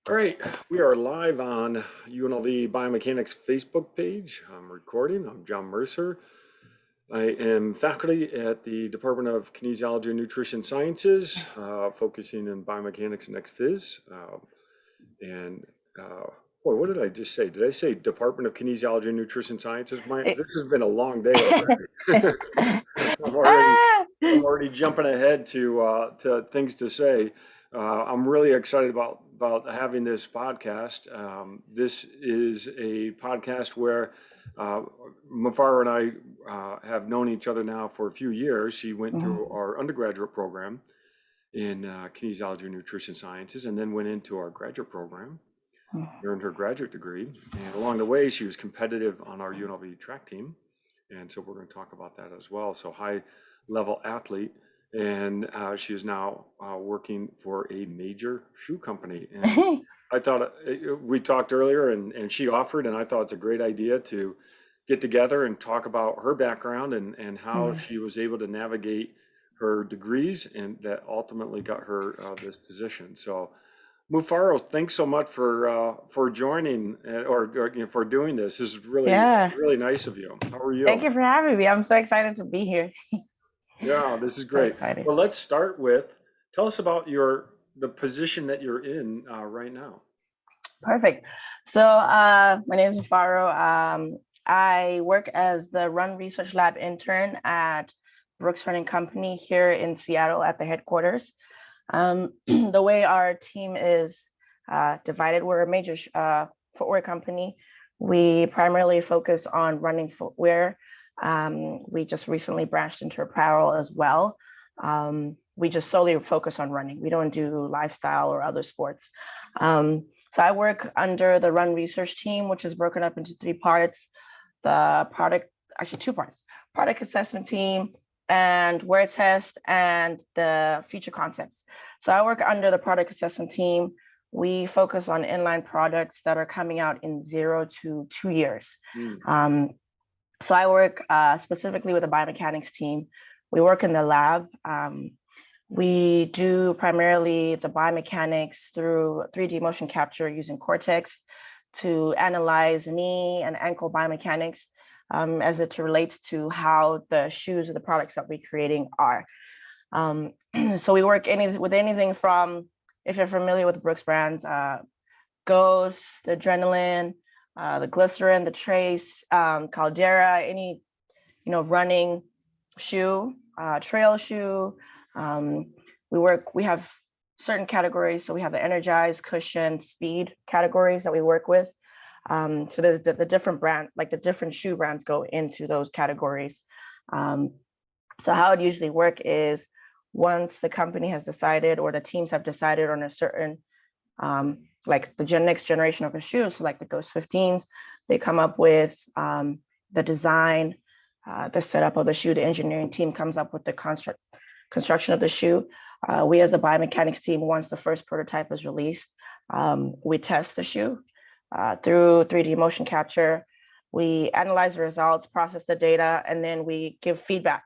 All right, we are live on UNLV Biomechanics Facebook page. I'm recording. I'm John Mercer. I am faculty at the Department of Kinesiology and Nutrition Sciences, focusing in biomechanics and ex-phys. And boy, what did I just say? Did I say Department of Kinesiology and Nutrition Sciences? Eh, This has been a long day already. I'm already ah, I'm already jumping ahead to things to say. I'm really excited about having this podcast. This is a podcast where uh, Mufaro and I have known each other now for a few years. She went through mhm. our undergraduate program in kinesiology and nutrition sciences, and then went into our graduate program, earned her graduate degree. And along the way, she was competitive on our UNLV track team. And so we're going to talk about that as well. So high level athlete. And she is now working for a major shoe company. And I thought we talked earlier and she offered, and I thought it's a great idea to get together and talk about her background and how Mhm. she was able to navigate her degrees and that ultimately got her this position. So Mufaro, thanks so much for joining or for doing this. This is really Yeah, really nice of you. How are thank you? you for having me. I'm so excited to be here. Yeah, this is So great. excited. Well, let's start with tell us about the position that you're in right now. Perfect. So, my name is Mufaro. I work as the Run Research Lab intern at Brooks Running Company here in Seattle at the headquarters. The way our team is divided, we're a major footwear company. We primarily focus on running footwear. We just recently branched into apparel as well. We just solely focus on running. We don't do lifestyle or other sports. So I work under the Run Research team, which is broken up into three parts. The product, actually two parts, product assessment team and wear test and the future concepts. So I work under the product assessment team. We focus on inline products that are coming out in 0 to 2 years. Mm, So I work specifically with the biomechanics team. We work in the lab. We do primarily the biomechanics through 3D motion capture using Cortex to analyze knee and ankle biomechanics as it relates to how the shoes or the products that we're creating are. Um, so we work with anything from, if you're familiar with Brooks brands, Ghost, the Adrenaline, the Glycerin, the Trace, Caldera, any running shoe, trail shoe. Um, we have certain categories. So we have the energized, cushion, speed categories that we work with. So there's the different brand, like the different shoe brands go into those categories. Um, so how it usually work is once the company has decided or the teams have decided on a certain like the next generation of a shoe, so like the Ghost 15s, they come up with the design, the setup of the shoe. The engineering team comes up with the construction of the shoe. We as the biomechanics team, once the first prototype is released, we test the shoe through 3D motion capture. We analyze the results, process the data, and then we give feedback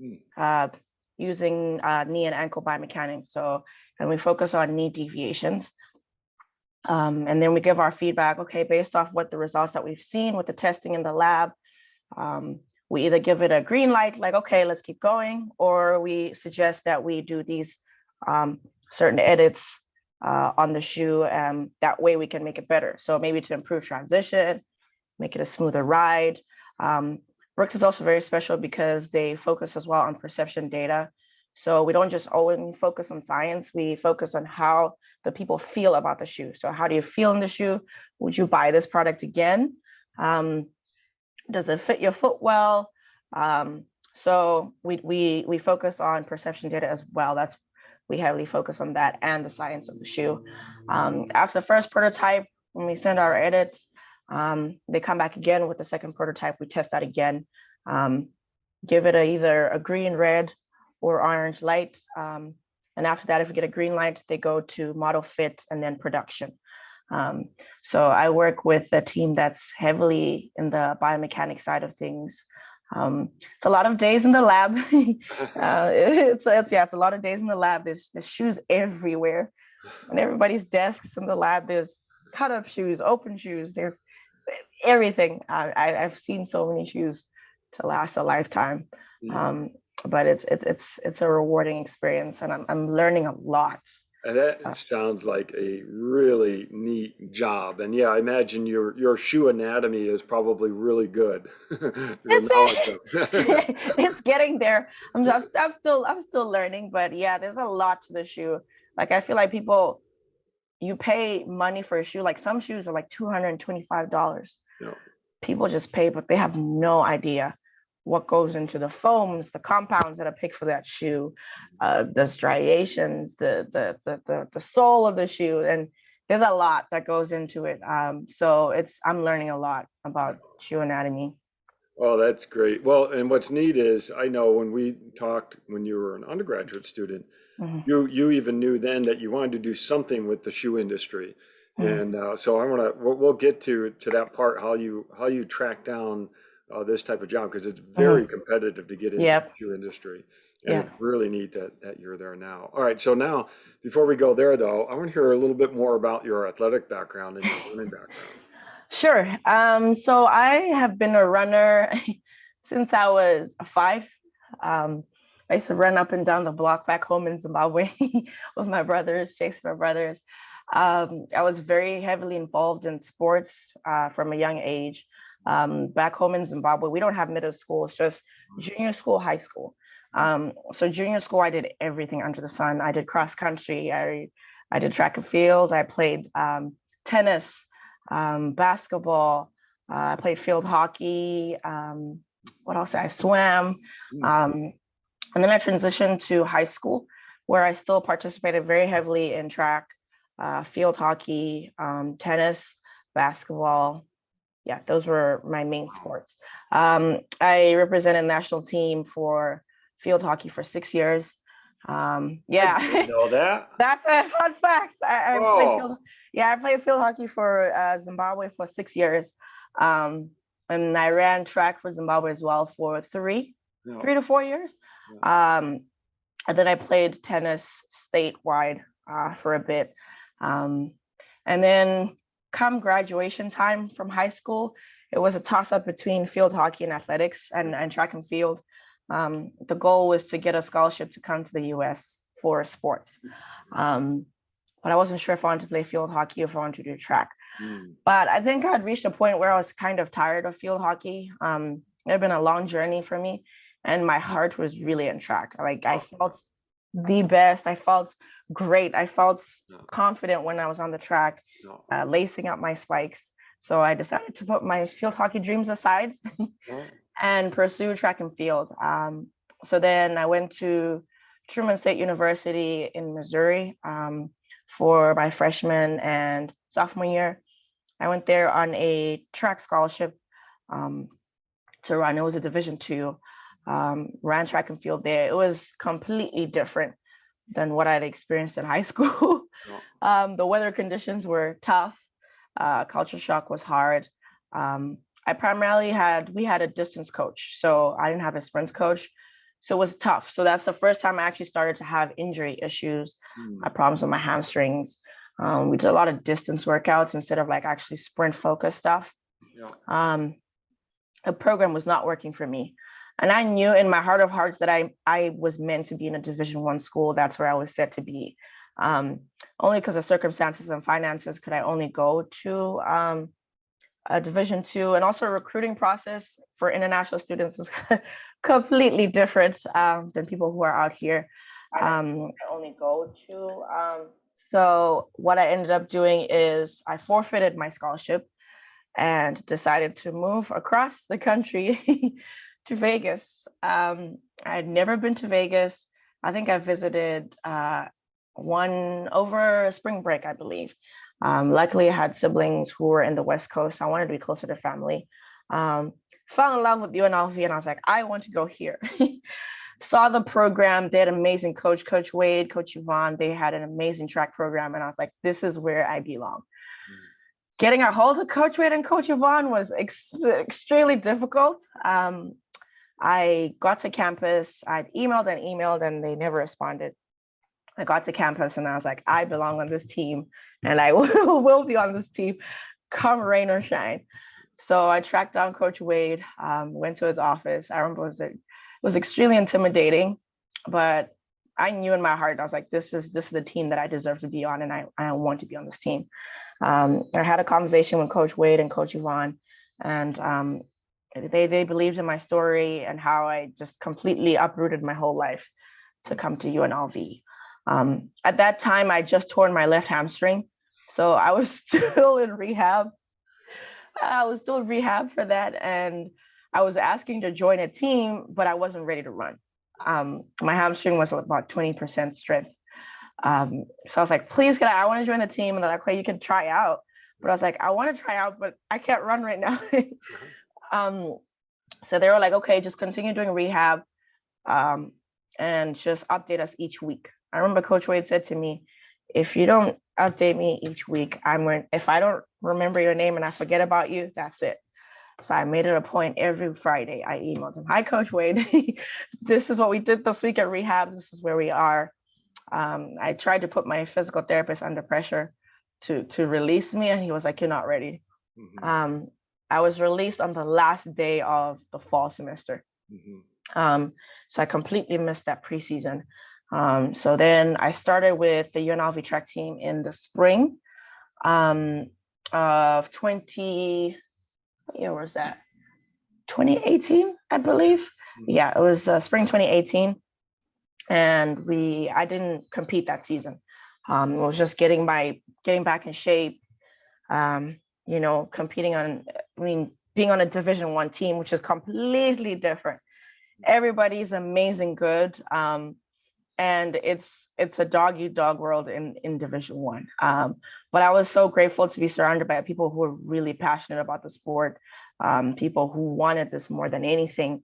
mm, uh, using knee and ankle biomechanics. So, and we focus on knee deviations. And then we give our feedback, okay, based off what the results that we've seen with the testing in the lab, we either give it a green light, like, okay, let's keep going, or we suggest that we do these certain edits on the shoe, and that way we can make it better. So maybe to improve transition, make it a smoother ride. Brooks is also very special because they focus as well on perception data. So we don't just always focus on science, we focus on how the people feel about the shoe. So how do you feel in the shoe? Would you buy this product again? Does it fit your foot well? So we focus on perception data as well. We heavily focus on that and the science of the shoe. After the first prototype, when we send our edits, they come back again with the second prototype. We test that again, give it either a green, red, or orange light. And after that, if we get a green light, they go to model fit and then production. So I work with a team that's heavily in the biomechanics side of things. It's a lot of days in the lab. It's a lot of days in the lab. There's shoes everywhere. On everybody's desks in the lab, there's cut up shoes, open shoes, there's everything. I've seen so many shoes to last a lifetime. But it's a rewarding experience, and I'm learning a lot. And that sounds like a really neat job. And yeah, I imagine your shoe anatomy is probably really good. Your knowledge It's of. it's getting there. I'm still learning, but yeah, there's a lot to the shoe. Like I feel like people, you pay money for a shoe. Like some shoes are like $225. Yeah. People just pay, but they have no idea what goes into the foams, the compounds that are picked for that shoe, the striations, the sole of the shoe, and there's a lot that goes into it. So I'm learning a lot about shoe anatomy. Oh, that's great. Well, and what's neat is I know when we talked when you were an undergraduate student, Mhm, you even knew then that you wanted to do something with the shoe industry. mhm. And so we'll get to that part how you track down this type of job because it's very Mhm. competitive to get into the Yep. shoe industry. And Yeah. it's really neat that you're there now. All right, so now before we go there though, I want to hear a little bit more about your athletic background and your running background. Sure. So I have been a runner since I was 5. Um, I used to run up and down the block back home in Zimbabwe with my brothers, chasing my brothers. I was very heavily involved in sports from a young age. Back home in Zimbabwe, we don't have middle school, it's just junior school, high school. So junior school, I did everything under the sun. I did cross country, I did track and field, I played tennis, basketball. I played field hockey. What else? I swam. Mm. Um, and then I transitioned to high school, where I still participated very heavily in track, field hockey, tennis, basketball. Yeah, those were my main sports. I represented national team for field hockey for 6 years. I Yeah, didn't know that. that's a fun fact. I played Oh, field. Yeah, I played field hockey for Zimbabwe for 6 years, um, and I ran track for Zimbabwe as well for no. 3 to 4 years. Yeah. Um, and then I played tennis statewide for a bit, um, and then come graduation time from high school, it was a toss up between field hockey and athletics and track and field. The goal was to get a scholarship to come to the US for sports. Um, but I wasn't sure if I wanted to play field hockey or if I wanted to do track. Mm. But I think I'd reached a point where I was kind of tired of field hockey. It had been a long journey for me, and my heart was really in track. Like I felt the best. I felt great. I felt No, confident when I was on the track, no, lacing up my spikes. So I decided to put my field hockey dreams aside no. and pursue track and field. So then I went to Truman State University in Missouri for my freshman and sophomore year. I went there on a track scholarship um, to run. It was a Division II. Ran track and field there. It was completely different than what I'd experienced in high school. No. The weather conditions were tough. Culture shock was hard. We had a distance coach, so I didn't have a sprints coach. So it was tough. So that's the first time I actually started to have injury issues, Mm. my problems with my hamstrings. We did a lot of distance workouts instead of like actually sprint focused stuff. Yeah. The program was not working for me. And I knew in my heart of hearts that I was meant to be in a Division I school. That's where I was set to be. Only because of circumstances and finances could I only go to a Division II, and also recruiting process for international students is completely different than people who are out here. I only go to. So what I ended up doing is I forfeited my scholarship and decided to move across the country to Vegas. I'd never been to Vegas. I think I visited one over spring break, I believe. Luckily, I had siblings who were in the West Coast. I wanted to be closer to family. Fell in love with UNLV, and I was like, I want to go here. Saw the program. They had an amazing coach, Coach Wade, Coach Yvonne. They had an amazing track program, and I was like, this is where I belong. Getting a hold of Coach Wade and Coach Yvonne was extremely difficult. I got to campus, I'd emailed and they never responded. I got to campus and I was like, I belong on this team and I will be on this team come rain or shine. So I tracked down Coach Wade, went to his office. I remember it was extremely intimidating, but I knew in my heart, I was like, this is the team that I deserve to be on, and I want to be on this team. I had a conversation with Coach Wade and Coach Yvonne, and they believed in my story and how I just completely uprooted my whole life to come to UNLV. At that time, I just torn my left hamstring, so I was still in rehab. I was still in rehab for that, and I was asking to join a team, but I wasn't ready to run. My hamstring was about 20% strength. So I was like, please, I want to join the team. And they're like, okay, you can try out. But I was like, I want to try out, but I can't run right now. So they were like, okay, just continue doing rehab and just update us each week. I remember Coach Wade said to me, if you don't update me each week, if I don't remember your name and I forget about you, that's it. So I made it a point every Friday. I emailed him, hi, Coach Wade. This is what we did this week at rehab. This is where we are. I tried to put my physical therapist under pressure to release me, and he was like, you're not ready. Mm-hmm. I was released on the last day of the fall semester. Mm-hmm. So I completely missed that preseason. So then I started with the UNLV track team in the spring of 2018, I believe. Mm-hmm. Yeah, it was spring 2018. And I didn't compete that season. It was just getting back in shape, competing being on a Division I team, which is completely different. Everybody's amazing good. And it's a dog-eat-dog world in Division I. But I was so grateful to be surrounded by people who were really passionate about the sport, people who wanted this more than anything.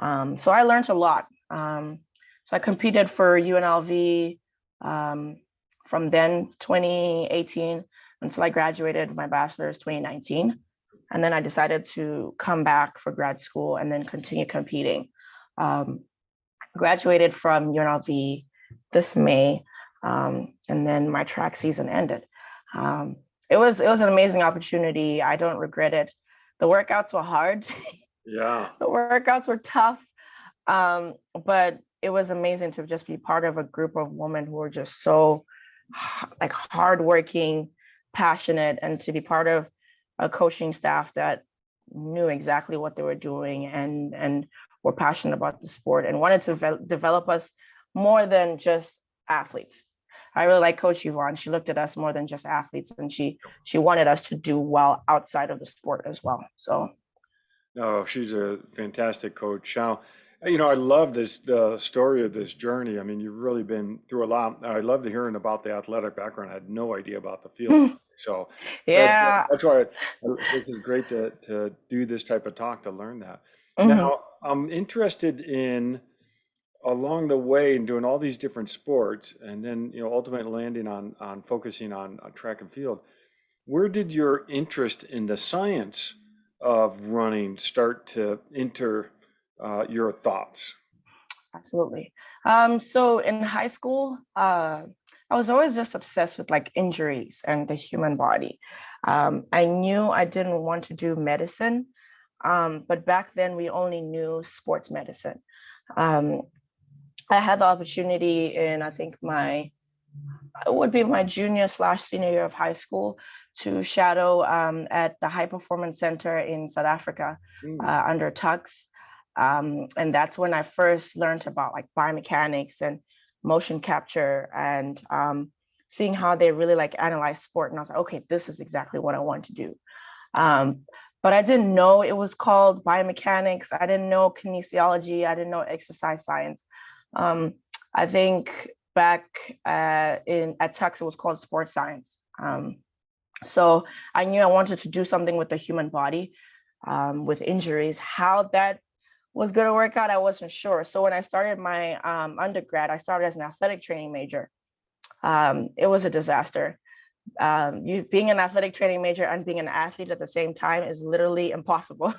So I learned a lot. So I competed for UNLV from then 2018 until I graduated my bachelor's 2019. And then I decided to come back for grad school and then continue competing. Graduated from UNLV this May, and then my track season ended. It was an amazing opportunity. I don't regret it. The workouts were hard. Yeah. The workouts were tough, but it was amazing to just be part of a group of women who were just so like hardworking, passionate, and to be part of a coaching staff that knew exactly what they were doing and were passionate about the sport and wanted to develop us more than just athletes. I really like Coach Yvonne. She looked at us more than just athletes, and she wanted us to do well outside of the sport as well. So, no, she's a fantastic coach. Now, I love the story of this journey. I mean, you've really been through a lot. I loved hearing about the athletic background. I had no idea about the field. So yeah, that's why this is great to do this type of talk to learn that. mm-hmm. Now, I'm interested in along the way in doing all these different sports and then, ultimately landing on focusing on track and field. Where did your interest in the science of running start to enter your thoughts? Absolutely. So in high school, I was always just obsessed with like injuries and the human body. I knew I didn't want to do medicine, but back then we only knew sports medicine. I had the opportunity in, I think it would be my junior/senior year of high school to shadow at the High Performance Center in South Africa under Tux. And that's when I first learned about like biomechanics and motion capture and seeing how they really like analyze sport. And I was like, okay, this is exactly what I want to do. But I didn't know it was called biomechanics. I didn't know kinesiology. I didn't know exercise science. I think back at Tux, it was called sports science. So I knew I wanted to do something with the human body, with injuries. How that was going to work out, I wasn't sure. So when I started my undergrad, I started as an athletic training major. It was a disaster. You being an athletic training major and being an athlete at the same time is literally impossible.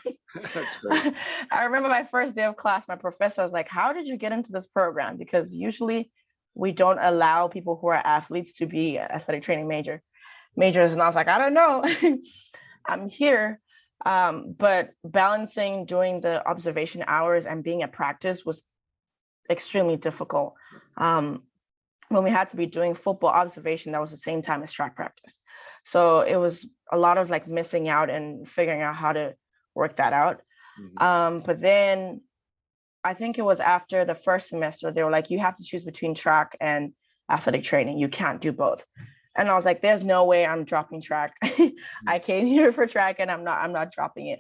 I remember my first day of class, my professor was like, how did you get into this program? Because usually we don't allow people who are athletes to be athletic training majors. And I was like, I don't know. I'm here. But balancing doing the observation hours and being at practice was extremely difficult. When we had to be doing football observation, that was the same time as track practice. So it was a lot of like missing out and figuring out how to work that out. But then I think it was after the first semester, they were like, you have to choose between track and athletic training. You can't do both. And I was like, there's no way I'm dropping track. I came here for track and I'm not dropping it.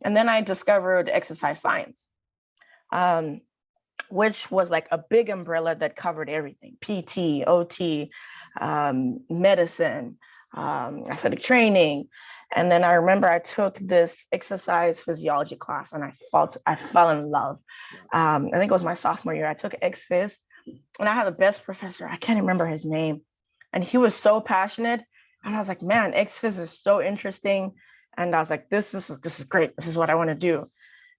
And then I discovered exercise science, which was like a big umbrella that covered everything: PT, OT, medicine, athletic training. And then I remember I took this exercise physiology class and I fell in love. I think it was my sophomore year. I took ex-phys and I had the best professor. I can't remember his name. And he was so passionate. And I was like, man, ex-phys is so interesting. And I was like, this is great. This is what I want to do.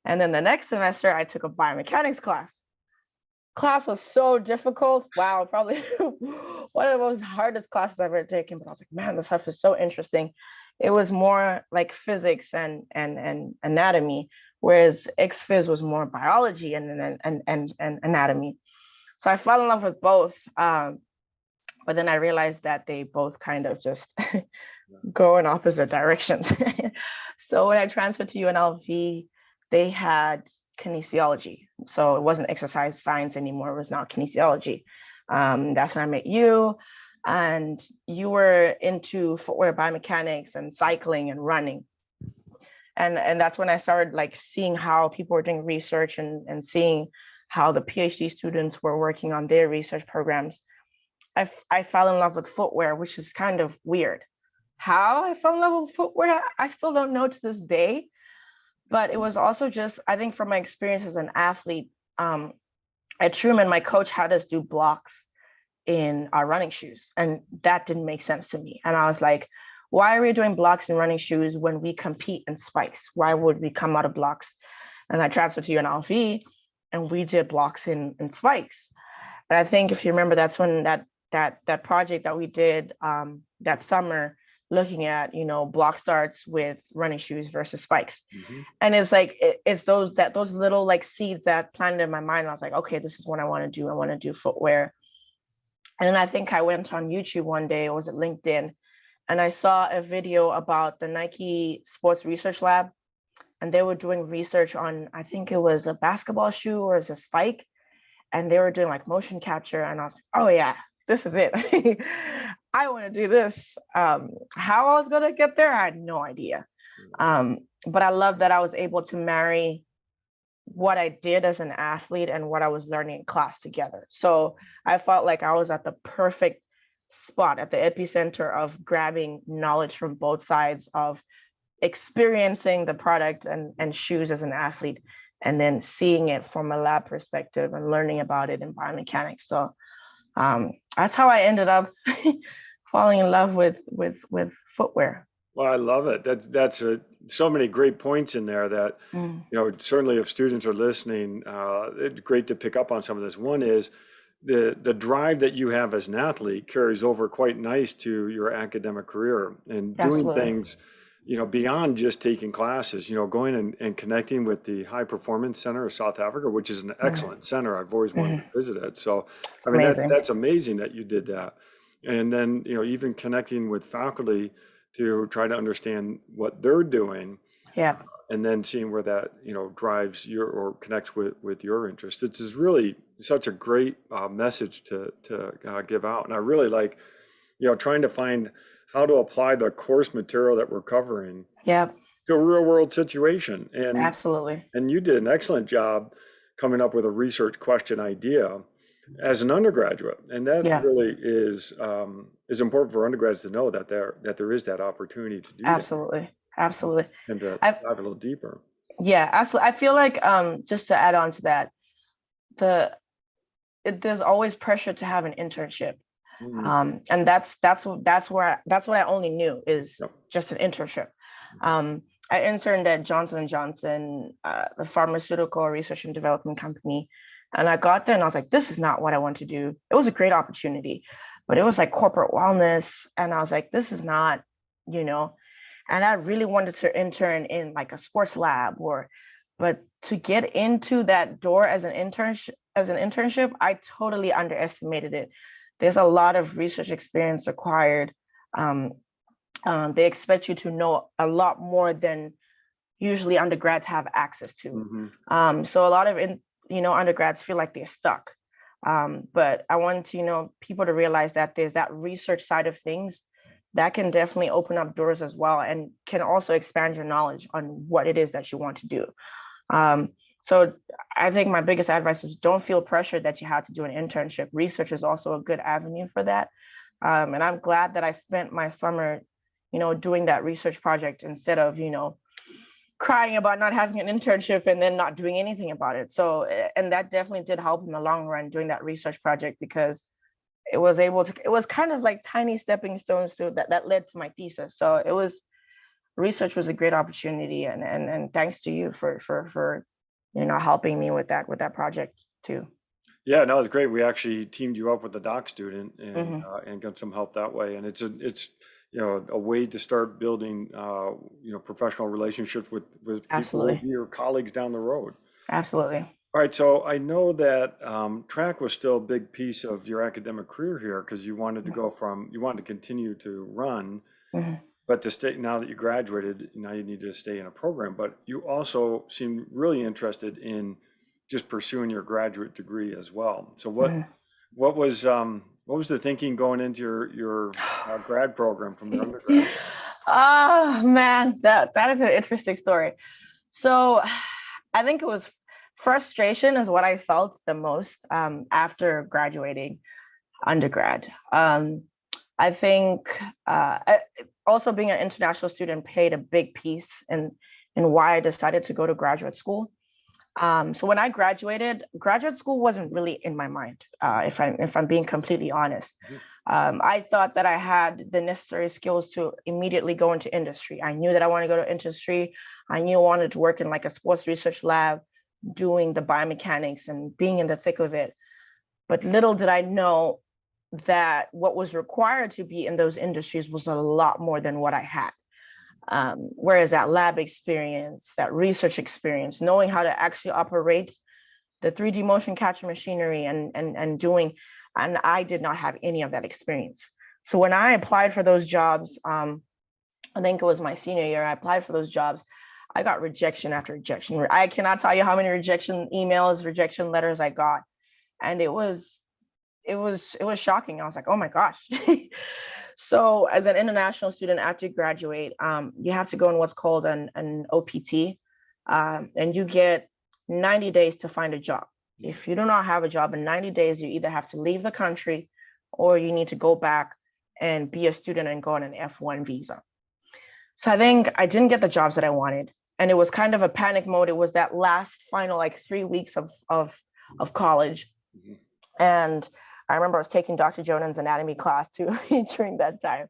And then the next semester, I took a biomechanics class. Class was so difficult. Wow, probably one of the most hardest classes I've ever taken. But I was like, man, this stuff is so interesting. It was more like physics and anatomy, whereas ex-phys was more biology and anatomy. So I fell in love with both. But then I realized that they both kind of just go in opposite directions. So when I transferred to UNLV, they had kinesiology. So it wasn't exercise science anymore. It was now kinesiology. That's when I met you. And you were into footwear biomechanics and cycling and running. And that's when I started like seeing how people were doing research and seeing how the PhD students were working on their research programs. I fell in love with footwear, which is kind of weird. How I fell in love with footwear, I still don't know to this day. But it was also just, I think from my experience as an athlete, at Truman, my coach had us do blocks in our running shoes. And that didn't make sense to me. And I was like, why are we doing blocks in running shoes when we compete in spikes? Why would we come out of blocks? And I transferred to UNLV and we did blocks in spikes. And I think if you remember, that's when that project that we did that summer, looking at, block starts with running shoes versus spikes. And it's like, it's those little like seeds that planted in my mind. I was like, okay, this is what I want to do. I want to do footwear. And then I think I went on YouTube one day, or was it LinkedIn? And I saw a video about the Nike Sports Research Lab. And they were doing research on, I think it was a basketball shoe or it's a spike. And they were doing like motion capture. And I was like, oh yeah, this is it. I want to do this. How I was going to get there, I had no idea. But I love that I was able to marry what I did as an athlete and what I was learning in class together. So I felt like I was at the perfect spot, at the epicenter of grabbing knowledge from both sides, of experiencing the product and shoes as an athlete, and then seeing it from a lab perspective and learning about it in biomechanics. So that's how I ended up falling in love with footwear. Well, I love it. That's so many great points in there that, certainly if students are listening, it's great to pick up on some of this. One is the drive that you have as an athlete carries over quite nice to your academic career and doing Absolutely. things, beyond just taking classes, going and connecting with the High Performance Center of South Africa, which is an excellent center. I've always wanted to visit it. So, It's I mean, amazing. that's amazing that you did that. And then, even connecting with faculty to try to understand what they're doing. Yeah. And then seeing where that, drives your or connects with your interest. It is really such a great message to give out. And I really like, trying to find how to apply the course material that we're covering Yeah. to a real world situation. Absolutely. And you did an excellent job coming up with a research question idea as an undergraduate. And that really is important for undergrads to know that there is that opportunity to do Absolutely. that. Absolutely. And to dive a little deeper. Yeah, absolutely. I feel like just to add on to that, there's always pressure to have an internship. And that's what I only knew is just an internship. I interned at Johnson and Johnson, the pharmaceutical research and development company, and I got there and I was like, this is not what I want to do. It was a great opportunity, but it was like corporate wellness, and I was like, this is not, and I really wanted to intern in like a sports lab but to get into that door as an internship, I totally underestimated it. There's a lot of research experience required. They expect you to know a lot more than usually undergrads have access to. So a lot of undergrads feel like they're stuck. But I want people to realize that there's that research side of things that can definitely open up doors as well, and can also expand your knowledge on what it is that you want to do. So I think my biggest advice is don't feel pressured that you have to do an internship. Research is also a good avenue for that. And I'm glad that I spent my summer, doing that research project instead of, crying about not having an internship and then not doing anything about it. So, and that definitely did help in the long run doing that research project, because it was kind of like tiny stepping stones to that led to my thesis. So research was a great opportunity, and thanks to you for helping me with that project too. Yeah, no, it's great. We actually teamed you up with a doc student and got some help that way. And it's a way to start building professional relationships with Absolutely. people, your colleagues down the road. Absolutely. All right, so I know that track was still a big piece of your academic career here, because you wanted to continue to run. But to stay, now that you graduated, now you need to stay in a program. But you also seem really interested in just pursuing your graduate degree as well. So what was the thinking going into your grad program from your undergrad? Oh man, that is an interesting story. So I think it was frustration is what I felt the most after graduating undergrad. I think also being an international student played a big piece in why I decided to go to graduate school. So when I graduated, graduate school wasn't really in my mind, if I'm being completely honest. I thought that I had the necessary skills to immediately go into industry. I knew that I wanted to go to industry. I knew I wanted to work in like a sports research lab, doing the biomechanics and being in the thick of it. But little did I know that what was required to be in those industries was a lot more than what I had. Whereas that lab experience, that research experience, knowing how to actually operate the 3D motion capture machinery and I did not have any of that experience. So when I applied for those jobs, I think it was my senior year, I applied for those jobs. I got rejection after rejection. I cannot tell you how many rejection emails, rejection letters I got. And it was shocking. I was like, oh my gosh. So as an international student, after you graduate, you have to go in what's called an OPT, and you get 90 days to find a job. If you do not have a job in 90 days, you either have to leave the country or you need to go back and be a student and go on an F1 visa. So I think I didn't get the jobs that I wanted. And it was kind of a panic mode. It was that last final like 3 weeks of college. And I remember I was taking Dr. Jonan's anatomy class too during that time.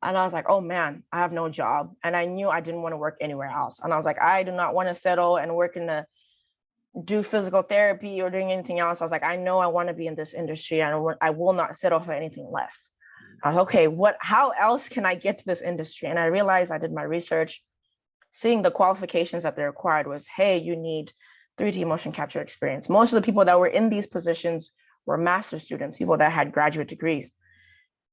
And I was like, oh man, I have no job. And I knew I didn't want to work anywhere else. And I was like, I do not want to settle and work do physical therapy or doing anything else. I was like, I know I want to be in this industry and I will not settle for anything less. I was okay, how else can I get to this industry? And I realized I did my research, seeing the qualifications that they required was, hey, you need 3D motion capture experience. Most of the people that were in these positions were master's students, people that had graduate degrees,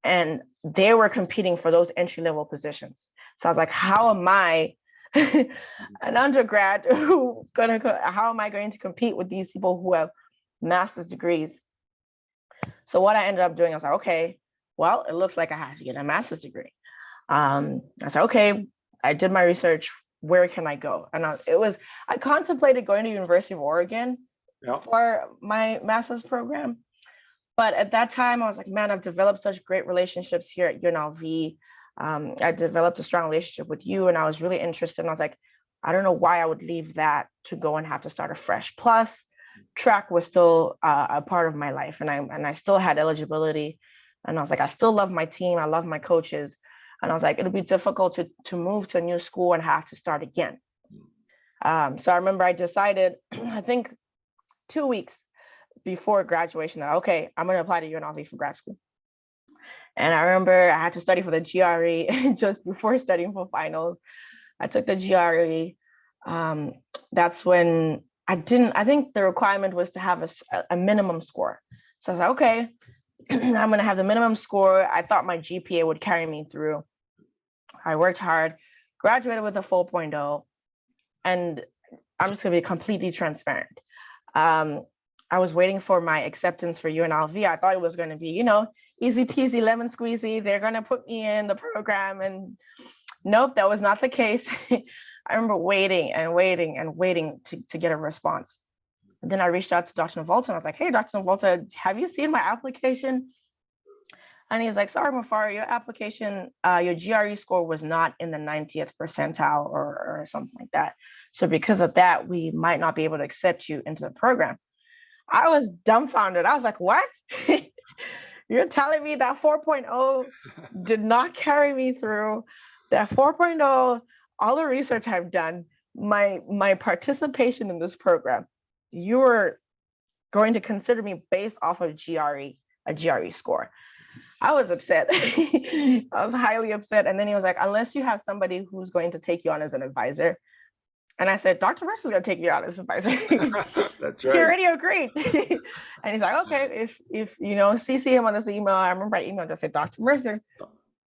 and they were competing for those entry-level positions. So I was like, how am I an undergrad how am I going to compete with these people who have master's degrees? So what I ended up doing, I was like, okay, well, it looks like I have to get a master's degree. I said, okay, I did my research. Where can I go? And I contemplated going to University of Oregon for my master's program. But at that time, I was like, man, I've developed such great relationships here at UNLV. I developed a strong relationship with you, and I was really interested. And I was like, I don't know why I would leave that to go and have to start afresh. Plus, track was still a part of my life, and I still had eligibility And I was like, I still love my team. I love my coaches. And I was like, it'll be difficult to move to a new school and have to start again. So I remember I decided, I think 2 weeks before graduation, that, okay, I'm going to apply to UNLV for grad school. And I remember I had to study for the GRE just before studying for finals. I took the GRE. That's when I think the requirement was to have a minimum score. So I was like, okay, I'm going to have the minimum score. I thought my GPA would carry me through. I worked hard, graduated with a 4.0, and I'm just going to be completely transparent. I was waiting for my acceptance for UNLV. I thought it was going to be, easy peasy lemon squeezy. They're going to put me in the program, and nope, that was not the case. I remember waiting and waiting and waiting to get a response. And then I reached out to Dr. Navolta and I was like, hey, Dr. Navolta, have you seen my application? And he was like, sorry, Mufaro, your application, your GRE score was not in the 90th percentile or something like that. So because of that, we might not be able to accept you into the program. I was dumbfounded. I was like, what? You're telling me that 4.0 did not carry me through? That 4.0, all the research I've done, my participation in this program, you were going to consider me based off of a GRE score. I was upset. I was highly upset. And then he was like, unless you have somebody who's going to take you on as an advisor. And I said, Dr. Mercer's going to take me on as an advisor. That's He right. already agreed. And he's like, okay, if CC him on this email. I remember I emailed and said, Dr. Mercer,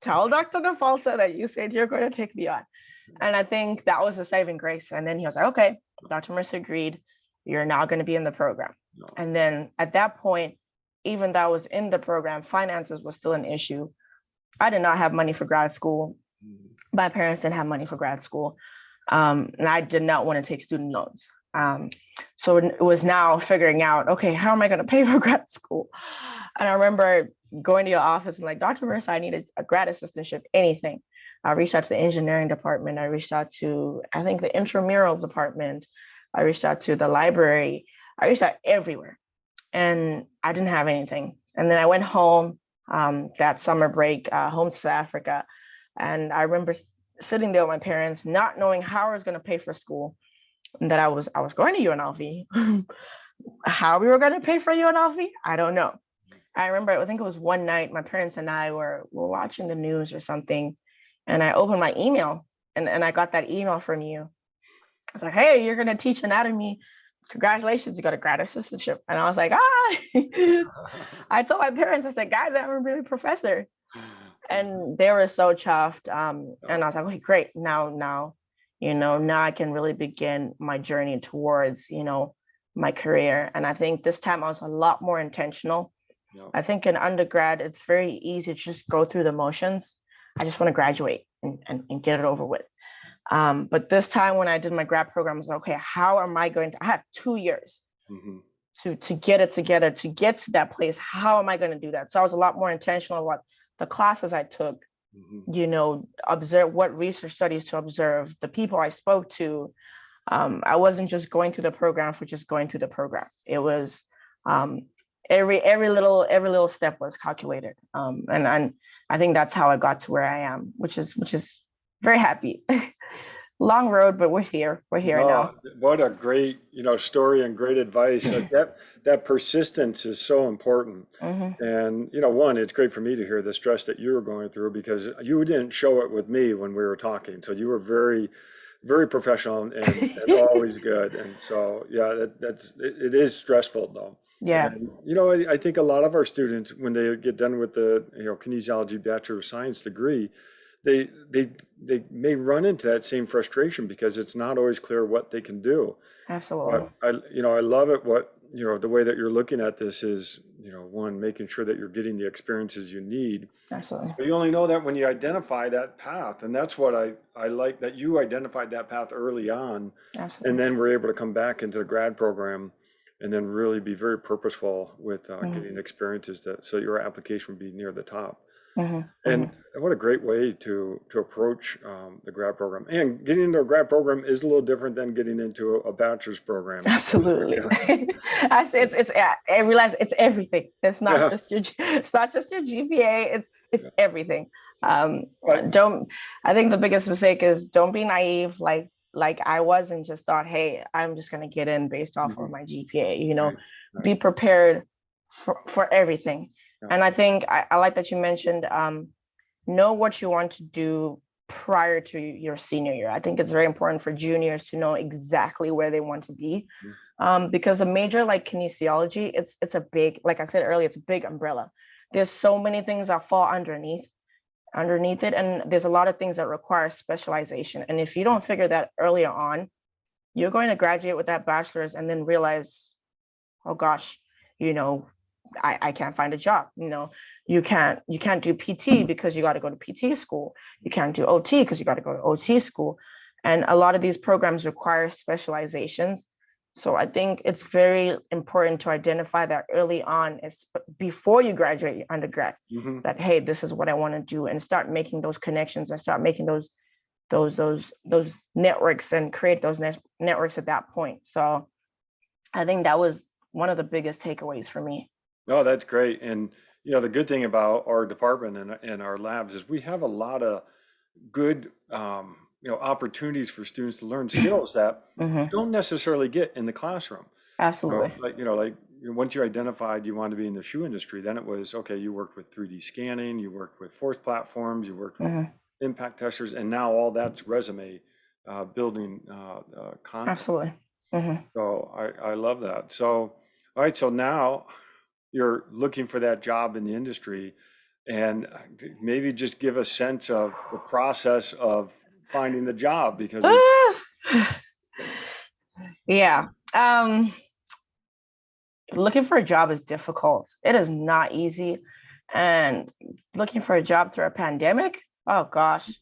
tell Dr. Navolta that you said you're going to take me on. And I think that was a saving grace. And then he was like, okay, Dr. Mercer agreed. You're now going to be in the program. And then at that point, even though I was in the program, finances was still an issue. I did not have money for grad school. My parents didn't have money for grad school. And I did not want to take student loans. So it was now figuring out, okay, how am I going to pay for grad school? And I remember going to your office and like, Dr. Mercer, I need a grad assistantship, anything. I reached out to the engineering department. I reached out to, I think, the intramural department. I reached out to the library. I reached out everywhere. And I didn't have anything. And then I went home that summer break, home to South Africa. And I remember sitting there with my parents, not knowing how I was going to pay for school, and that I was going to UNLV. How we were going to pay for UNLV, I don't know. I remember, I think it was one night, my parents and I were watching the news or something, and I opened my email, and I got that email from you. I was like, hey, you're going to teach anatomy. Congratulations, you got a grad assistantship. And I was like, I told my parents, I said, guys, I'm a really professor. And they were so chuffed. And I was like, okay, great. Now I can really begin my journey towards, my career. And I think this time I was a lot more intentional. I think in undergrad, it's very easy to just go through the motions. I just want to graduate and get it over with. But this time when I did my grad program, I was like, okay, how am I going to, I have 2 years to get it together, to get to that place. How am I going to do that? So I was a lot more intentional about the classes I took, observe what research studies to observe, the people I spoke to. I wasn't just going through the program for just going through the program. It was every little step was calculated. And I think that's how I got to where I am, which is very happy. Long road, but we're here. We're here now. What a great, story and great advice. That persistence is so important. And, one, it's great for me to hear the stress that you were going through because you didn't show it with me when we were talking. So you were very, very professional and always good. And so, yeah, it is stressful though. Yeah. And, I think a lot of our students, when they get done with the, kinesiology Bachelor of Science degree, they may run into that same frustration because it's not always clear what they can do. Absolutely. But I love it the way that you're looking at this is, one, making sure that you're getting the experiences you need. Absolutely. But you only know that when you identify that path. And that's what I like, that you identified that path early on. Absolutely. And then we're able to come back into the grad program and then really be very purposeful with getting experiences so your application would be near the top. And And what a great way to approach the grad program. And getting into a grad program is a little different than getting into a bachelor's program. Absolutely. Yeah. I say I realize it's everything. It's not Yeah. just it's not just your GPA. It's Yeah. everything. Right. I think the biggest mistake is don't be naive like I was and just thought, hey, I'm just gonna get in based off of Mhm. my GPA, Right. Right. be prepared for everything. Yeah. And I think I like that you mentioned know what you want to do prior to your senior year. I think it's very important for juniors to know exactly where they want to be. Because a major like kinesiology, it's a big, like I said earlier, it's a big umbrella. There's so many things that fall underneath it, and there's a lot of things that require specialization. And if you don't figure that earlier on, you're going to graduate with that bachelor's and then realize, oh gosh, I can't find a job. You can't do PT because you got to go to PT school. You can't do OT because you got to go to OT school. And a lot of these programs require specializations. So I think it's very important to identify that early on, before you graduate your undergrad, that, hey, this is what I want to do, and start making those connections and start making those networks and create those networks at that point. So I think that was one of the biggest takeaways for me. No, that's great. And the good thing about our department and our labs is we have a lot of good opportunities for students to learn skills that you don't necessarily get in the classroom. Absolutely. Like once you identified you wanted to be in the shoe industry, then it was okay. You worked with 3D scanning, you worked with force platforms, you worked with impact testers, and now all that's resume building content. Absolutely. So I love that. So all right, so now you're looking for that job in the industry, and maybe just give a sense of the process of finding the job, because yeah. Looking for a job is difficult. It is not easy. And looking for a job through a pandemic, oh gosh,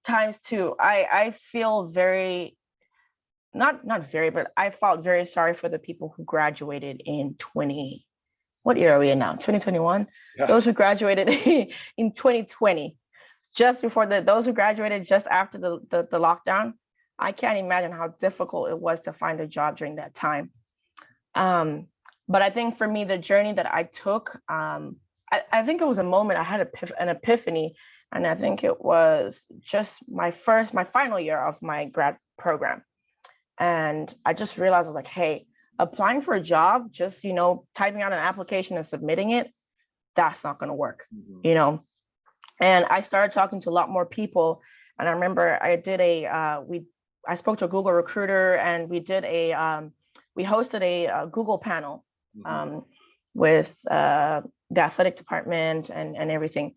times two. I feel very, not very, but I felt very sorry for the people who graduated in what year are we in now? 2021? Yeah. Those who graduated in 2020, just before those who graduated just after the lockdown. I can't imagine how difficult it was to find a job during that time. But I think for me, the journey that I took, I think it was a moment I had an epiphany, and I think it was just my final year of my grad program. And I just realized I was like, hey, applying for a job, just, typing out an application and submitting it, that's not going to work, And I started talking to a lot more people. And I remember I did I spoke to a Google recruiter, and we hosted a Google panel with the athletic department and everything.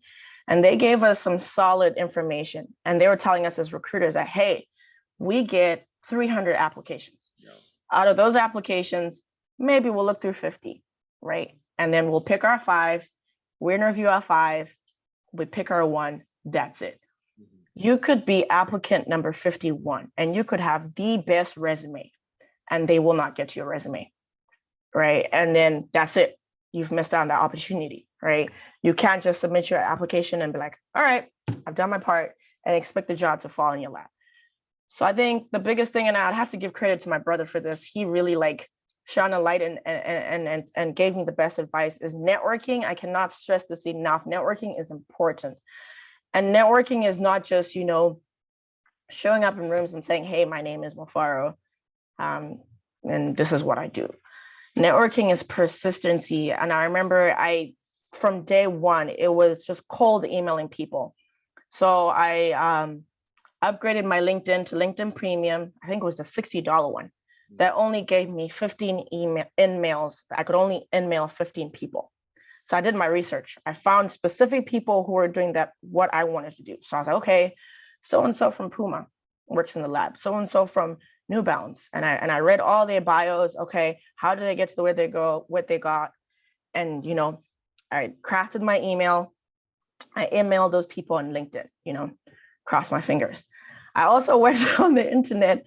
And they gave us some solid information. And they were telling us as recruiters that, hey, we get 300 applications. Yeah. Out of those applications, maybe we'll look through 50, right? And then we'll pick our 5, we interview our 5, we pick our 1, that's it. You could be applicant number 51, and you could have the best resume, and they will not get your resume, right? And then that's it. You've missed out on that opportunity, right? You can't just submit your application and be like, all right, I've done my part, and expect the job to fall in your lap. So I think the biggest thing, and I'd have to give credit to my brother for this, he really shone a light and gave me the best advice, is networking. I cannot stress this enough. Networking is important. And networking is not just, showing up in rooms and saying, hey, my name is Mufaro, and this is what I do. Networking is persistency. And I remember from day one, it was just cold emailing people. So I upgraded my LinkedIn to LinkedIn Premium. I think it was the $60 one. That only gave me 15 emails. I could only email 15 people. So I did my research. I found specific people who were doing what I wanted to do. So I was like, okay, so-and-so from Puma works in the lab. So-and-so from New Balance. And I read all their bios. Okay, how did they get to where they go, what they got? And, I crafted my email. I emailed those people on LinkedIn, cross my fingers. I also went on the internet.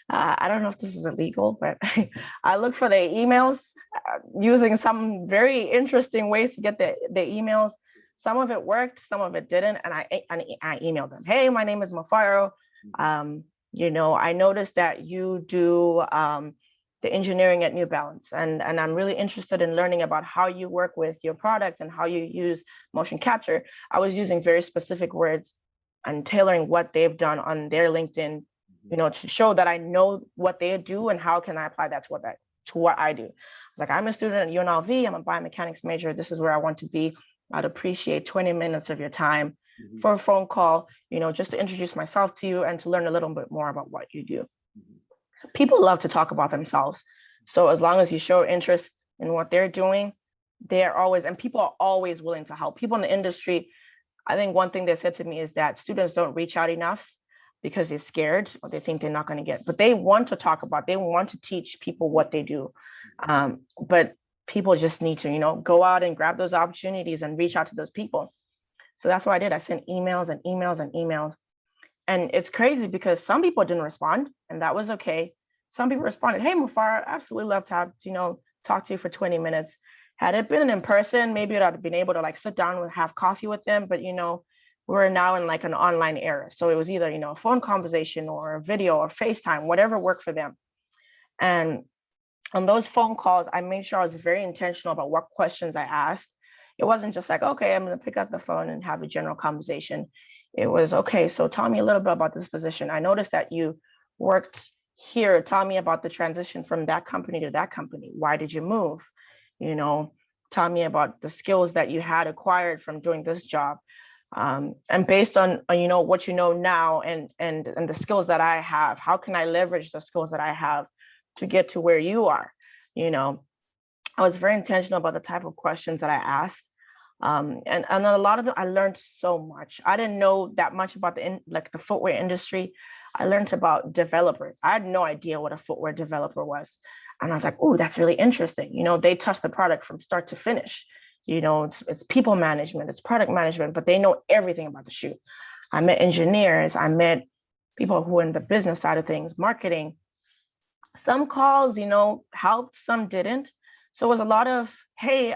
I don't know if this is illegal, but I looked for their emails using some very interesting ways to get their emails. Some of it worked, some of it didn't. And I emailed them, hey, my name is Mufaro. I noticed that you do the engineering at New Balance, and I'm really interested in learning about how you work with your product and how you use motion capture. I was using very specific words and tailoring what they've done on their LinkedIn, to show that I know what they do and how can I apply that to what I do. I was like, I'm a student at UNLV, I'm a biomechanics major, this is where I want to be. I'd appreciate 20 minutes of your time for a phone call, just to introduce myself to you and to learn a little bit more about what you do. People love to talk about themselves. So as long as you show interest in what they're doing, people are always willing to help. People in the industry, I think one thing they said to me is that students don't reach out enough because they're scared or they think they're not going to get, but they want to talk about, they want to teach people what they do. But people just need to, go out and grab those opportunities and reach out to those people. So that's what I did. I sent emails and emails and emails. And it's crazy because some people didn't respond, and that was okay. Some people responded, hey, Mufaro, I'd absolutely love to have, talk to you for 20 minutes. Had it been in person, maybe I'd have been able to sit down and have coffee with them. But, we're now in an online era. So it was either, a phone conversation or a video or FaceTime, whatever worked for them. And on those phone calls, I made sure I was very intentional about what questions I asked. It wasn't just okay, I'm going to pick up the phone and have a general conversation. It was, okay, so tell me a little bit about this position. I noticed that you worked here. Tell me about the transition from that company to that company. Why did you move? Tell me about the skills that you had acquired from doing this job. And based on, what you know now and the skills that I have, how can I leverage the skills that I have to get to where you are? I was very intentional about the type of questions that I asked. And a lot of them, I learned so much. I didn't know that much about the footwear industry. I learned about developers. I had no idea what a footwear developer was. And I was like, oh, that's really interesting. They touch the product from start to finish. It's people management, it's product management, but they know everything about the shoe. I met engineers, I met people who are in the business side of things, marketing. Some calls, helped, some didn't. So it was a lot of, hey,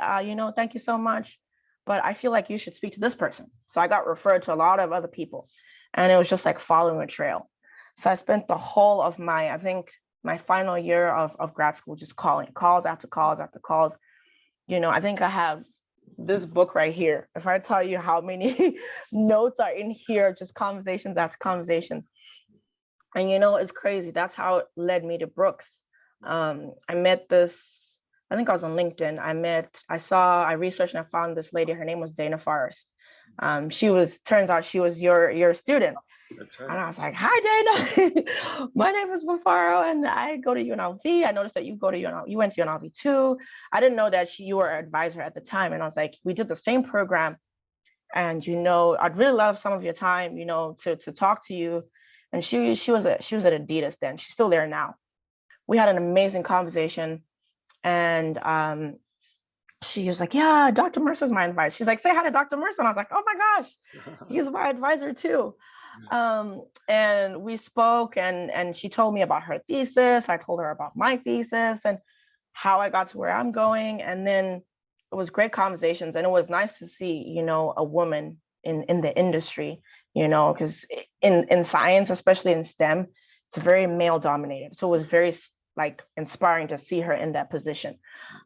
thank you so much, but I feel like you should speak to this person. So I got referred to a lot of other people, and it was just following a trail. So I spent the whole of my final year of grad school just calling, calls after calls after calls. I think I have this book right here. If I tell you how many notes are in here, just conversations after conversations. And it's crazy. That's how it led me to Brooks. I met this, I think I was on LinkedIn. I researched and I found this lady. Her name was Dana Forrest. Turns out she was your student. That's right. And I was like, hi, Dana. My name is Mufaro and I go to UNLV. I noticed that you went to UNLV too. I didn't know that you were an advisor at the time. And I was like, we did the same program. And, I'd really love some of your time, to talk to you. And she was at Adidas then. She's still there now. We had an amazing conversation. And she was like, yeah, Dr. Mercer's my advisor. She's like, say hi to Dr. Mercer. And I was like, oh my gosh, he's my advisor too. And we spoke and she told me about her thesis. I told her about my thesis and how I got to where I'm going. And then it was great conversations. And it was nice to see, a woman in the industry, because in science, especially in STEM, it's very male dominated. So it was very inspiring to see her in that position.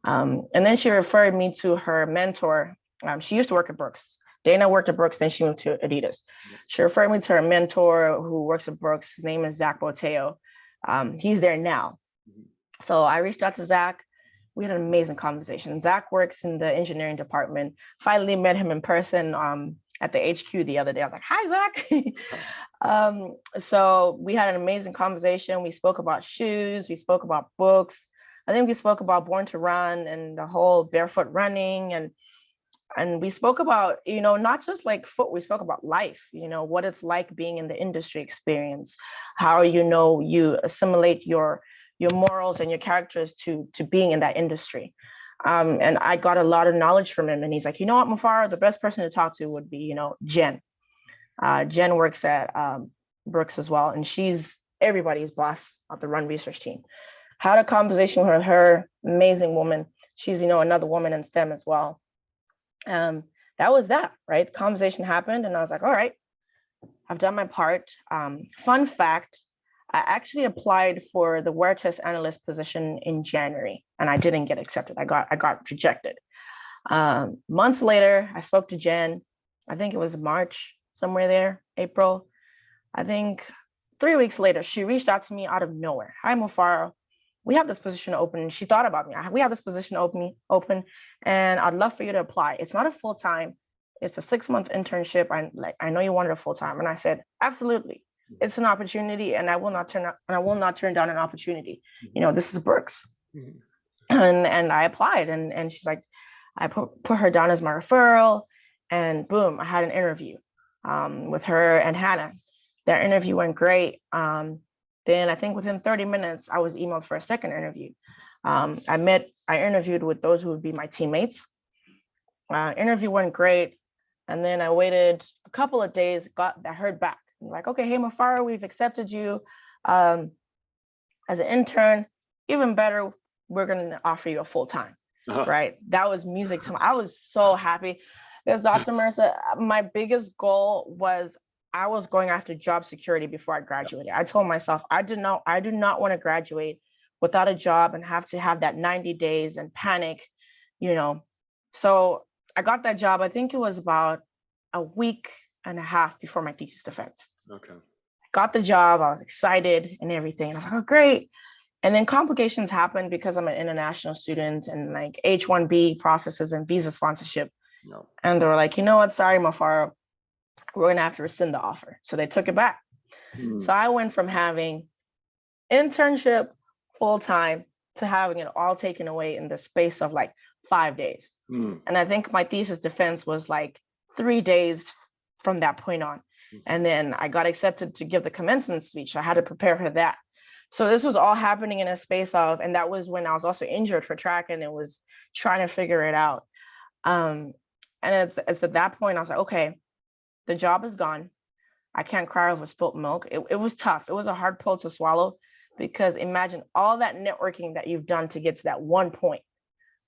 And then she referred me to her mentor. She used to work at Brooks. Dana worked at Brooks, then she moved to Adidas. She referred me to her mentor who works at Brooks. His name is Zach Boteo. He's there now. So I reached out to Zach. We had an amazing conversation. Zach works in the engineering department. Finally met him in person at the HQ the other day. I was like, hi, Zach. So we had an amazing conversation. We spoke about shoes. We spoke about books. I think we spoke about Born to Run and the whole barefoot running. And we spoke about, not just foot, we spoke about life, what it's like being in the industry experience, how, you assimilate your morals and your characters to being in that industry. And I got a lot of knowledge from him. And he's like, you know what, Mufaro, the best person to talk to would be, Jen. Jen works at Brooks as well. And she's everybody's boss at the Run research team. Had a conversation with her, amazing woman. She's, another woman in STEM as well. Then that was that, right? The conversation happened and I was like, all right, I've done my part. Fun fact, I actually applied for the wear test analyst position in January and I didn't get accepted. I got rejected. Months later, I spoke to Jen. I think it was March, somewhere there, April. I think 3 weeks later, she reached out to me out of nowhere. Hi, Mufaro. We have this position open. She thought about me. We have this position open, and I'd love for you to apply. It's not a full-time. It's a 6-month internship. I know you wanted a full-time. And I said, absolutely. It's an opportunity, and I will not turn down an opportunity. You know, this is Brooks. And I applied, and she's like, I put her down as my referral, and boom, I had an interview with her and Hannah. That interview went great. Then I think within 30 minutes, I was emailed for a second interview. I interviewed with those who would be my teammates. Interview went great. And then I waited a couple of days, I heard back. Like, okay, hey, Mufaro, we've accepted you as an intern. Even better, we're going to offer you a full-time, right? That was music to me. I was so happy because Dr. Mercer, my biggest goal was I was going after job security before I graduated. I told myself, I do not want to graduate without a job and have to have that 90 days and panic, you know. So I got that job. I think it was about a week and a half before my thesis defense. Okay. I got the job. I was excited and everything. And I was like, oh, great. And then complications happened because I'm an international student and like H-1B processes and visa sponsorship. No. And they were like, you know what? Sorry, Mufaro, we're going to have to rescind the offer. So they took it back. So I went from having internship full-time to having it all taken away in the space of like 5 days. And I think my thesis defense was like 3 days from that point on. And then I got accepted to give the commencement speech. I had to prepare for that. So this was all happening in a space of, and that was when I was also injured for track and it was trying to figure it out. And it's at that point, I was like, okay, the job is gone. I can't cry over spilt milk. It was tough. It was a hard pill to swallow because imagine all that networking that you've done to get to that one point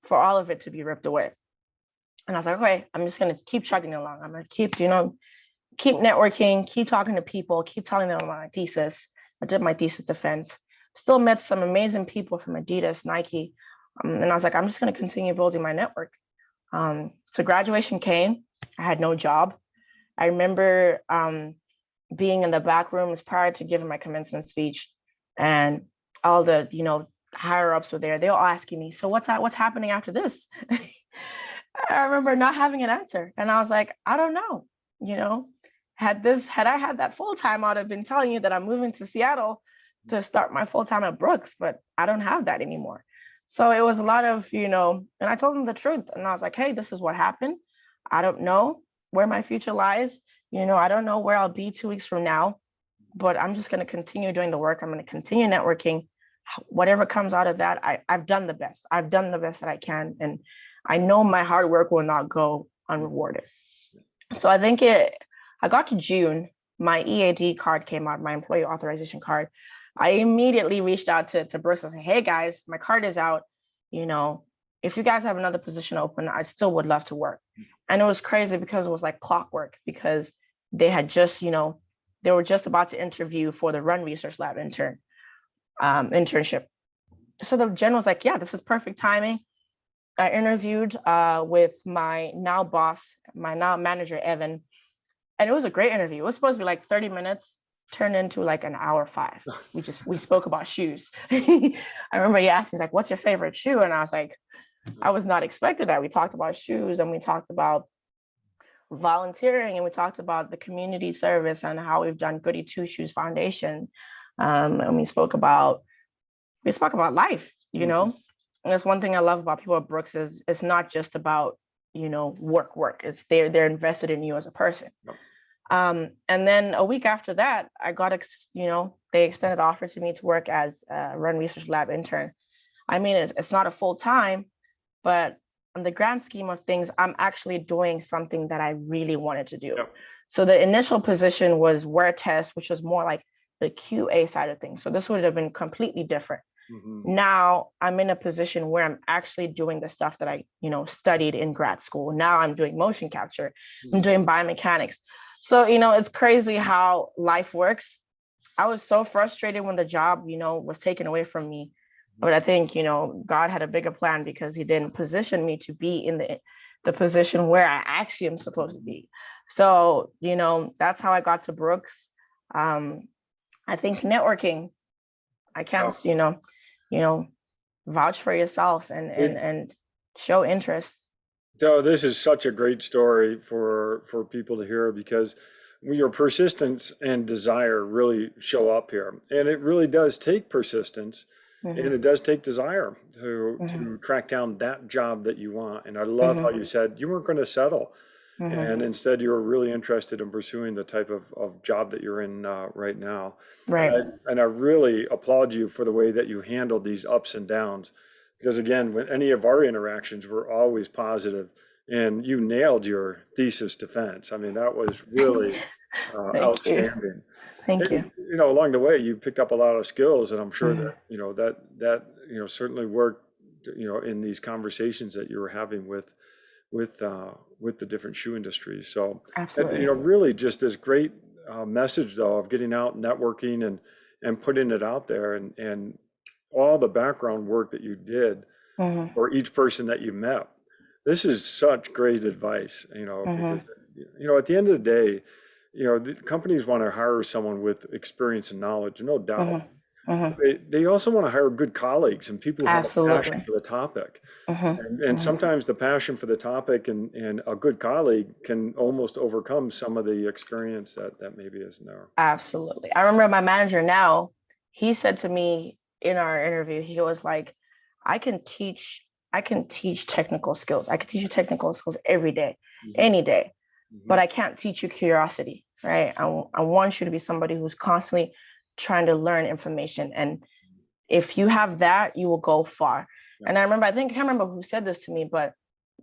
for all of it to be ripped away. And I was like, okay, I'm just going to keep chugging along. I'm going to keep networking, keep talking to people, keep telling them about my thesis. I did my thesis defense, still met some amazing people from Adidas, Nike. And I was like, I'm just going to continue building my network. So graduation came. I had no job. I remember being in the back rooms prior to giving my commencement speech, and all the higher ups were there. They were all asking me, so what's happening after this? I remember not having an answer, and I was like, I don't know. Had I had that full time, I'd have been telling you that I'm moving to Seattle to start my full time at Brooks, but I don't have that anymore. So it was a lot of and I told them the truth, and I was like, hey, this is what happened. I don't know where my future lies. I don't know where I'll be 2 weeks from now, but I'm just going to continue doing the work. I'm going to continue networking. Whatever comes out of that, I've done the best. I've done the best that I can. And I know my hard work will not go unrewarded. So I think I got to June, my EAD card came out, my employee authorization card. I immediately reached out to Brooks and said, hey guys, my card is out. If you guys have another position open, I still would love to work. And it was crazy because it was like clockwork, because they had just, they were just about to interview for the Run Research Lab internship. So the general was like, yeah, this is perfect timing. I interviewed with my now boss, my now manager, Evan. And it was a great interview. It was supposed to be like 30 minutes, turned into like an hour 5. We spoke about shoes. I remember he asked me, like, what's your favorite shoe? And I was like, I was not expecting that. We talked about shoes and we talked about volunteering and we talked about the community service and how we've done Goody Two Shoes Foundation. And we spoke about life, And that's one thing I love about people at Brooks is it's not just about, work. It's they're invested in you as a person. And then a week after that, I got, they extended offers to me to work as a Run Research Lab intern. I mean, it's not a full time, but in the grand scheme of things, I'm actually doing something that I really wanted to do. Yep. So the initial position was wear test, which was more like the QA side of things. So this would have been completely different. Mhm. Now I'm in a position where I'm actually doing the stuff that I, studied in grad school. Now I'm doing motion capture. I'm doing biomechanics. So, it's crazy how life works. I was so frustrated when the job, was taken away from me. But I think, God had a bigger plan because he didn't position me to be in the position where I actually am supposed to be. So, that's how I got to Brooks. I think networking, I can't, vouch for yourself and It, show interest. so this is such a great story for people to hear because your persistence and desire really show up here, and it really does take persistence, and Mm-hmm. it does take desire to Mm-hmm. track down that job that you want. And I love how Mm-hmm. you said you weren't going to settle, Mm-hmm. and instead you were really interested in pursuing the type of job that you're in right now. And Right. I really applaud you for the way that you handled these ups and downs. Because again, when any of our interactions were always positive, and you nailed your thesis defense. I mean, that was really Thank you. outstanding. Thank you. And along the way, you picked up a lot of skills, and I'm sure Mm-hmm. that certainly worked in these conversations that you were having with the different shoe industries. So, and Absolutely. really just this great message though of getting out, networking, and putting it out there, and all the background work that you did Mm-hmm. for each person that you met. This is such great advice, because Mm-hmm. at the end of the day, the companies want to hire someone with experience and knowledge, no doubt. Mm-hmm. Mm-hmm. They also want to hire good colleagues and people who have a passion Absolutely. for the topic. Mm-hmm. And Mm-hmm. sometimes the passion for the topic and a good colleague can almost overcome some of the experience that maybe isn't there. Absolutely. I remember my manager now, he said to me in our interview, he was like, I can teach, I can teach technical skills. I can teach you technical skills every day, Mhm, any day, but mhm. I can't teach you curiosity, right? I want you to be somebody who's constantly trying to learn information. And if you have that, you will go far. Yeah. And I can't remember who said this to me, but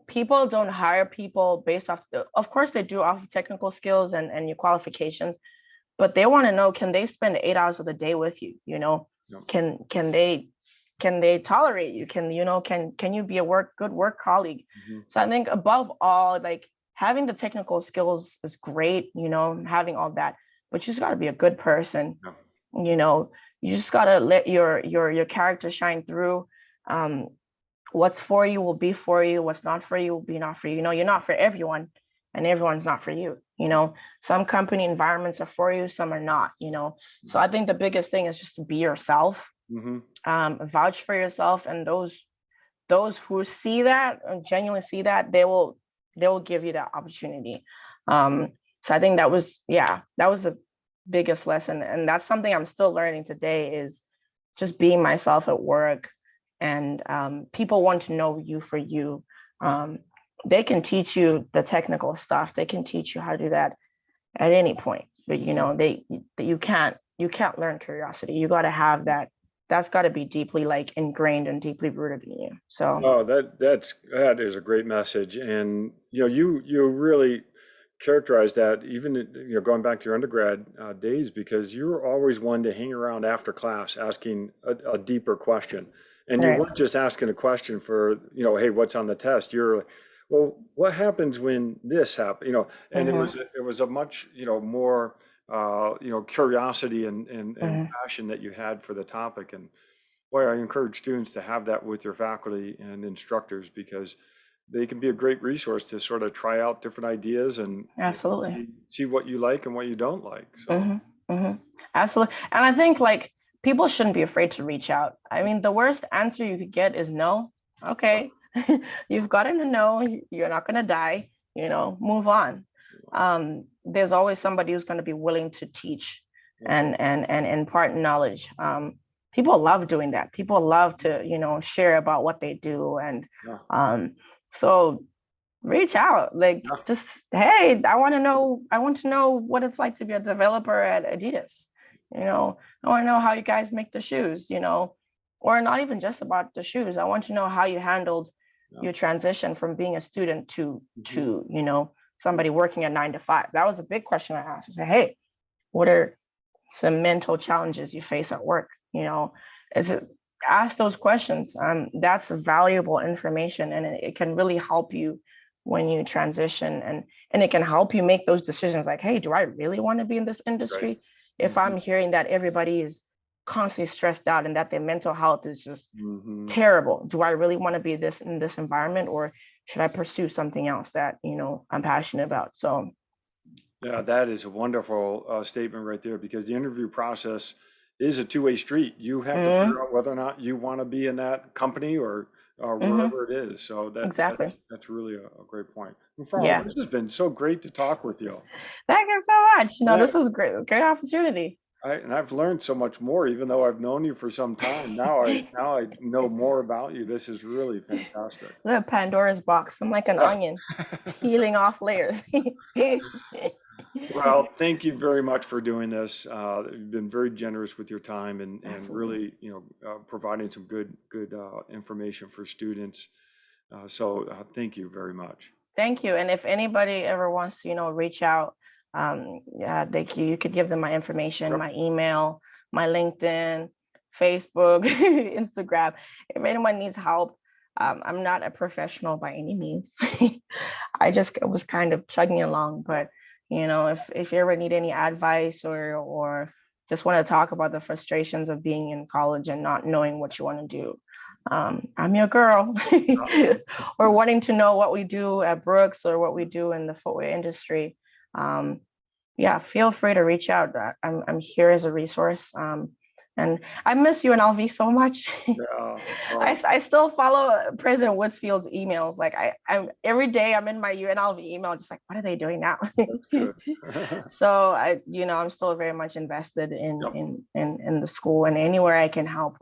people don't hire people based off of course they do off of technical skills and your qualifications, but they want to know, can they spend 8 hours of the day with you? Yeah. Can they tolerate you? Can you be a good work colleague? Mhm. So I think above all, like having the technical skills is great, having all that, but you just got to be a good person. Yeah. you know you just got to let your character shine through. What's for you will be for you, what's not for you will be not for you. You're not for everyone, and everyone's not for you. Some company environments are for you, some are not. So I think the biggest thing is just to be yourself. Mhm. Vouch for yourself, and those who see that, genuinely see that, they will give you that opportunity. So I think that was the biggest lesson, and that's something I'm still learning today, is just being myself at work. And people want to know you for you. They can teach you the technical stuff, they can teach you how to do that at any point, but you can't learn curiosity. You got to have that. That's got to be deeply like ingrained and deeply rooted in you. So Oh, that is a great message, and you really characterize that even going back to your undergrad days, because you were always one to hang around after class asking a deeper question, and you right. weren't just asking a question for hey, what's on the test. You're like, well, what happens when this happens? And it Mm-hmm. was a much more curiosity and Mm-hmm. passion that you had for the topic. And boy, I encourage students to have that with their faculty and instructors because they can be a great resource to sort of try out different ideas and Absolutely. see what you like and what you don't like. So, Mm-hmm. Mm-hmm. Absolutely. And I think like people shouldn't be afraid to reach out. I mean, the worst answer you could get is no. Okay. You've gotten to know, you're not going to die, move on. There's always somebody who's going to be willing to teach yeah, and impart knowledge. People love doing that. People love to, share about what they do. And yeah, so reach out, like, yeah, just, hey, I want to know what it's like to be a developer at Adidas. I want to know how you guys make the shoes, or not even just about the shoes. I want to know how you handled yeah. your transition from being a student to Mhm. to somebody working at 9 to 5. That was a big question I asked. I said, hey, what are some mental challenges you face at work? Is it ask those questions. That's valuable information, and it can really help you when you transition, and it can help you make those decisions like, hey, do I really want to be in this industry? Right. If I'm hearing that everybody is constantly stressed out and that their mental health is just terrible, do I really want to be in this environment, or should I pursue something else that, you know, I'm passionate about? So yeah, that is a wonderful statement right there, because the interview process is a two-way street. You have to figure out whether or not you want to be in that company or wherever it is. So exactly. that's really a great point. Mufaro, Yeah. this has been so great to talk with you. Thank you so much. You know, Yeah, this is great, great opportunity. and I've learned so much more, even though I've known you for some time. Now I know more about you. This is really fantastic. The Pandora's box. I'm like an Yeah. onion, peeling off layers. Well, thank you very much for doing this. You've been very generous with your time and Absolutely. really, providing some good information for students. So thank you very much. Thank you. And if anybody ever wants to, you know, reach out, yeah, you could give them my information, Yep. my email, my LinkedIn, Facebook, Instagram. If anyone needs help, I'm not a professional by any means. I just was kind of chugging along, but you know, if you ever need any advice or just want to talk about the frustrations of being in college and not knowing what you want to do, I'm your girl. Or wanting to know what we do at Brooks or what we do in the footwear industry, yeah, feel free to reach out. I'm here as a resource. And I miss UNLV so much. Yeah. Well, I still follow President Woodsfield's emails. Like I'm every day I'm in my UNLV email, just like, what are they doing now? that's good. So you know, I'm still very much invested Yep. in the school, and anywhere I can help,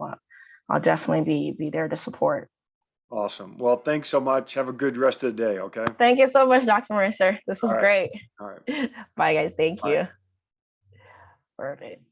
I'll definitely be there to support. Awesome. Well, thanks so much. Have a good rest of the day. Okay. Thank you so much, Dr. Mercer. This All was right. great. All right. Bye, guys. Thank Bye. you. Perfect.